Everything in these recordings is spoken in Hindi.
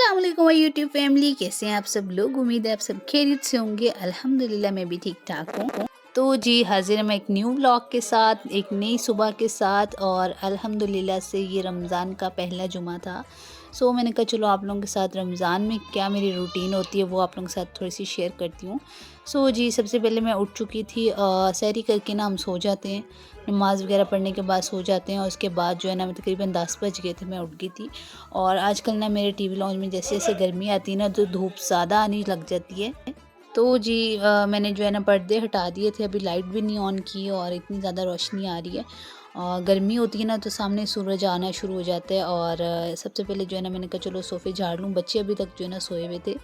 अस्सलाम वालेकुम यूट्यूब फैमिली, कैसे हैं आप सब लोग। उम्मीद है आप सब खैरियत से होंगे। अल्हम्दुलिल्लाह मैं भी ठीक ठाक हूँ। तो जी हाजिर है मैं एक न्यू व्लॉग के साथ, एक नई सुबह के साथ। और अल्हम्दुलिल्लाह से ये रमज़ान का पहला जुमा था। मैंने कहा चलो आप लोगों के साथ रमज़ान में क्या मेरी रूटीन होती है वो आप लोगों के साथ थोड़ी सी शेयर करती हूँ। जी सबसे पहले मैं उठ चुकी थी, सहरी करके ना हम सो जाते हैं, नमाज़ वगैरह पढ़ने के बाद सो जाते हैं। और उसके बाद जो है ना तकरीबन 10 बज गए थे, मैं उठ गई थी। और आजकल ना मेरे टीवी लॉन्च में जैसे जैसे गर्मी आती है ना तो धूप ज़्यादा आने लग जाती है। जी मैंने जो है ना पर्दे हटा दिए थे, अभी लाइट भी नहीं ऑन की और इतनी ज़्यादा रोशनी आ रही है। गर्मी होती है ना तो सामने सूरज आना शुरू हो जाता है। और सबसे पहले जो है ना मैंने कहा चलो सोफ़े झाड़ लूँ। बच्चे अभी तक जो है ना सोए हुए थे।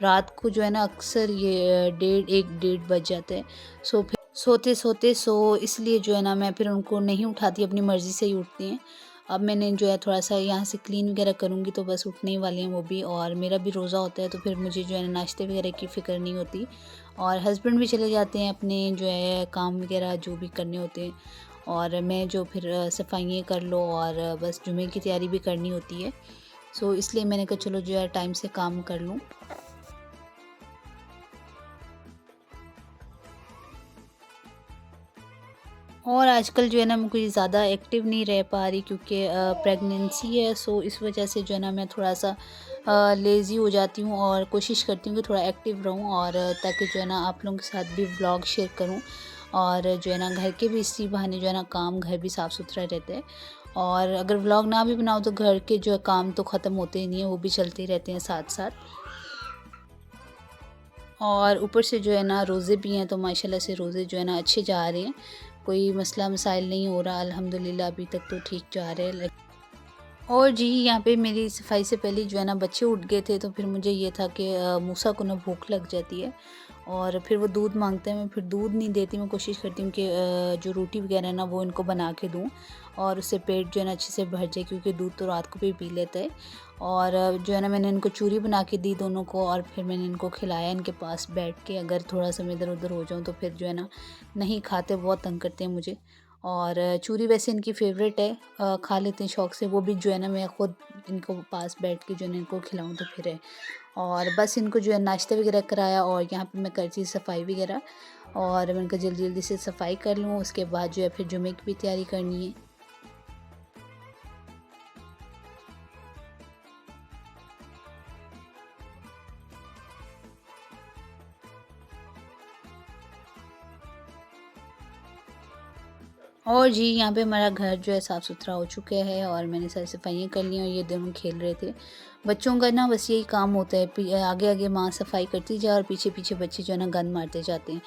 रात को जो है ना अक्सर ये 1:30 बज जाते हैं। फिर सोते-सोते इसलिए जो है ना मैं फिर उनको नहीं उठाती, अपनी मर्ज़ी से ही उठती हैं। अब मैंने जो है थोड़ा-सा यहाँ से क्लीन वगैरह करूँगी तो बस उठने ही वाले हैं वो भी। और मेरा भी रोज़ा होता है तो फिर मुझे जो है ना नाश्ते वगैरह की फ़िक्र नहीं होती। और हस्बैंड भी चले जाते हैं अपने जो है काम वगैरह जो भी करने होते हैं। और मैं जो फिर सफाइयाँ कर लो और बस जुमे की तैयारी भी करनी होती है। इसलिए मैंने कहा चलो जो है टाइम से काम कर लूँ। और आजकल जो है ना मैं कोई ज़्यादा एक्टिव नहीं रह पा रही क्योंकि प्रेगनेंसी है। इस वजह से जो है ना मैं थोड़ा-सा लेज़ी हो जाती हूँ और कोशिश करती हूँ कि थोड़ा एक्टिव रहूँ। और ताकि जो है ना आप लोगों के साथ भी व्लॉग शेयर करूँ। और जो है ना घर के भी इसी बहाने जो है ना काम घर भी साफ़-सुथरा रहता है। और अगर व्लॉग ना भी बनाओ तो घर के जो है काम तो ख़त्म होते ही नहीं है, वो भी चलते ही रहते हैं साथ-साथ। और ऊपर से जो है ना रोज़े भी हैं तो माशाल्लाह से रोज़े जो है ना अच्छे जा रहे हैं। कोई मसला मसाइल नहीं हो रहा, अल्हम्दुलिल्लाह अभी तक तो ठीक जा रहे हैं। और जी यहाँ पे मेरी सफाई से पहले जो है ना बच्चे उठ गए थे तो फिर मुझे ये था कि मूसा को ना भूख लग जाती है और फिर वो दूध मांगते हैं। मैं फिर दूध नहीं देती, मैं कोशिश करती हूँ कि जो रोटी वगैरह है ना वो इनको बना के दूँ और उससे पेट जो है ना अच्छे से भर जाए, क्योंकि दूध तो रात को भी पी लेता है। और जो है ना मैंने इनको चूरी बना के दी दोनों को और फिर मैंने इनको खिलाया इनके पास बैठ के। अगर थोड़ा सा मैं इधर उधर हो जाऊँ तो फिर जो है ना नहीं खाते, बहुत तंग करते हैं मुझे। और चूरी वैसे इनकी फ़ेवरेट है, खा लेते हैं शौक़ से। वो भी जो है ना मैं ख़ुद इनको पास बैठ के जो है ना इनको खिलाऊँ तो फिर है। और बस इनको जो है नाश्ता वगैरह कराया और यहाँ पे मैं कर रही थी सफाई वगैरह। और मैंने कहा जल्दी-जल्दी से सफाई कर लूँ, उसके बाद जो है फिर जुमे की भी तैयारी करनी है। और जी यहाँ पे हमारा घर जो है साफ़-सुथरा हो चुका है और मैंने सारी सफाइयाँ कर ली और ये दोनों खेल रहे थे। बच्चों का ना बस यही काम होता है, आगे-आगे माँ सफाई करती जाए और पीछे-पीछे बच्चे जो है ना गंद मारते जाते हैं।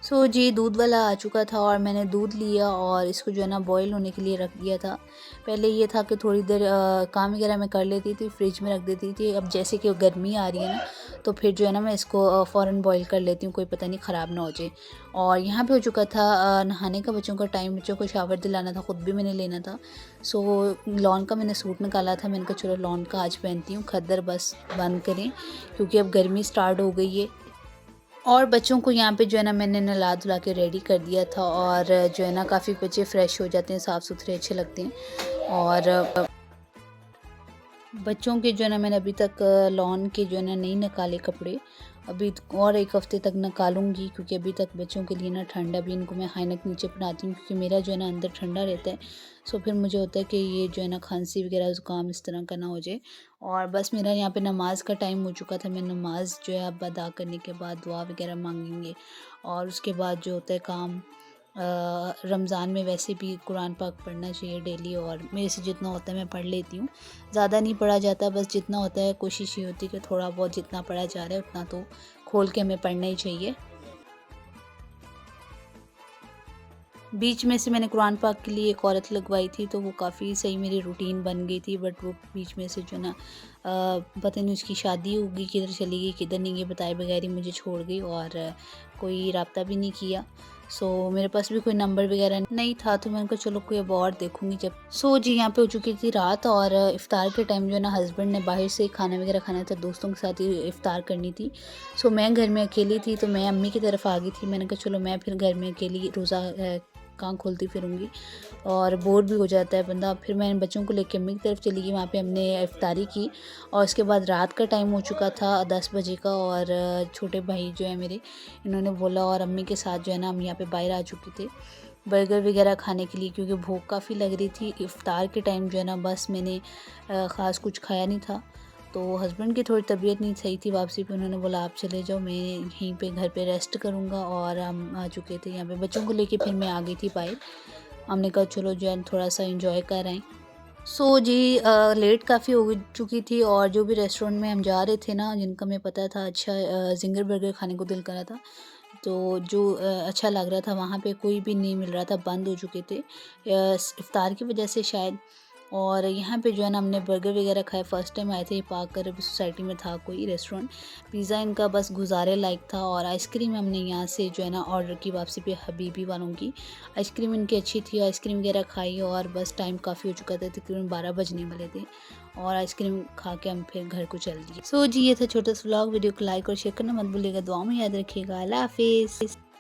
जी दूध वाला आ चुका था और मैंने दूध लिया और इसको जो है ना बॉईल होने के लिए रख दिया था। पहले ये था कि थोड़ी देर काम वगैरह मैं कर लेती थी, फ्रिज में रख देती थी। अब जैसे कि गर्मी आ रही है ना तो फिर जो है ना मैं इसको फ़ौरन बॉईल कर लेती हूँ, कोई पता नहीं ख़राब ना हो जाए। और यहाँ पे हो चुका था नहाने का बच्चों का टाइम, बच्चों को शावर दिलाना था, ख़ुद भी मैंने लेना था। लॉन का मैंने सूट निकाला था, मैंने कहा चलो लॉन का आज पहनती हूँ, खद्दर बस बंद करें क्योंकि अब गर्मी स्टार्ट हो गई है। और बच्चों को यहाँ पे जो है ना मैंने नहला-धुला के रेडी कर दिया था और जो है ना काफ़ी बच्चे फ्रेश हो जाते हैं, साफ़-सुथरे अच्छे लगते हैं। और बच्चों के जो है ना मैंने अभी तक लॉन के जो है ना नहीं निकाले कपड़े, अभी और 1 हफ़्ते तक निकालूंगी क्योंकि अभी तक बच्चों के लिए ना ठंड, अभी इनको मैं हाइनेक नीचे पहनाती हूँ क्योंकि मेरा जो है ना अंदर ठंडा रहता है। फिर मुझे होता है कि ये जो है ना खांसी वगैरह ज़ुकाम इस तरह का ना हो जाए। और बस मेरा यहाँ पे नमाज का टाइम हो चुका था, मैं नमाज जो है अब अदा करने के बाद दुआ वगैरह मांगेंगे और उसके बाद जो होता है काम। रमज़ान में वैसे भी कुरान पाक पढ़ना चाहिए डेली और मेरे से जितना होता है मैं पढ़ लेती हूँ। ज़्यादा नहीं पढ़ा जाता, बस जितना होता है कोशिश ये होती है कि थोड़ा बहुत जितना पढ़ा जा रहा है उतना तो खोल के हमें पढ़ना ही चाहिए। बीच में से मैंने कुरान पाक के लिए एक औरत लगवाई थी तो वो काफ़ी सही मेरी रूटीन बन गई थी, बट वो बीच में से जो ना पता नहीं उसकी शादी होगी, किधर चली गई किधर नहीं, ये बताए बगैर ही मुझे छोड़ गई और कोई राब्ता भी नहीं किया। मेरे पास भी कोई नंबर वगैरह नहीं था तो मैंने कहा चलो कोई अब और देखूँगी जब। जी यहाँ पे हो चुकी थी रात और इफ़्तार के टाइम जो है ना हस्बैंड ने बाहर से खाना वगैरह खाना था, दोस्तों के साथ ही इफ़्तार करनी थी। मैं घर में अकेली थी तो मैं अम्मी की तरफ आ गई थी, मैंने कहा चलो मैं फिर घर में अकेली रोज़ा कहाँ खोलती फिरूँगी और बोर भी हो जाता है बंदा। फिर मैंने बच्चों को लेके अम्मी की तरफ चली गई, वहाँ पे हमने इफ्तारी की और उसके बाद रात का टाइम हो चुका था 10 बजे का और छोटे भाई जो है मेरे, इन्होंने बोला और अम्मी के साथ जो है ना हम यहाँ पे बाहर आ चुके थे बर्गर वगैरह खाने के लिए, क्योंकि भूख काफ़ी लग रही थी। इफ्तार के टाइम जो है ना बस मैंने ख़ास कुछ खाया नहीं था। तो हस्बैंड की थोड़ी तबीयत नहीं सही थी, वापसी पे उन्होंने बोला आप चले जाओ, मैं यहीं पे घर पे रेस्ट करूँगा और हम आ चुके थे यहाँ पे बच्चों को लेके। फिर मैं आ गई थी बाहर, हमने कहा चलो जो है थोड़ा सा इंजॉय कर आएँ। सो जी लेट काफ़ी हो चुकी थी और जो भी रेस्टोरेंट में हम जा रहे थे ना, जिनका मैं पता था अच्छा ज़िंगर बर्गर खाने को दिल कर रहा था, तो जो अच्छा लग रहा था वहाँ पे कोई भी नहीं मिल रहा था, बंद हो चुके थे इफ्तार की वजह से शायद। और यहाँ पे जो है ना हमने बर्गर वगैरह खाए, फ़र्स्ट टाइम आए थे ये पाक कर सोसाइटी में था कोई रेस्टोरेंट। पिज़्ज़ा इनका बस गुजारे लायक था और आइसक्रीम हमने यहाँ से जो है ना ऑर्डर की वापसी पे हबीबी वालों की। आइसक्रीम इनकी अच्छी थी, आइसक्रीम वगैरह खाई और बस टाइम काफ़ी हो चुका था, तकरीबन 12 बजने वाले थे और आइसक्रीम खा के हम फिर घर को चल दिए। सो जी ये था छोटा सा व्लॉग। वीडियो को लाइक और शेयर करना मत भूलिएगा, दुआ में याद रखिएगा। अल्लाह हाफिज़।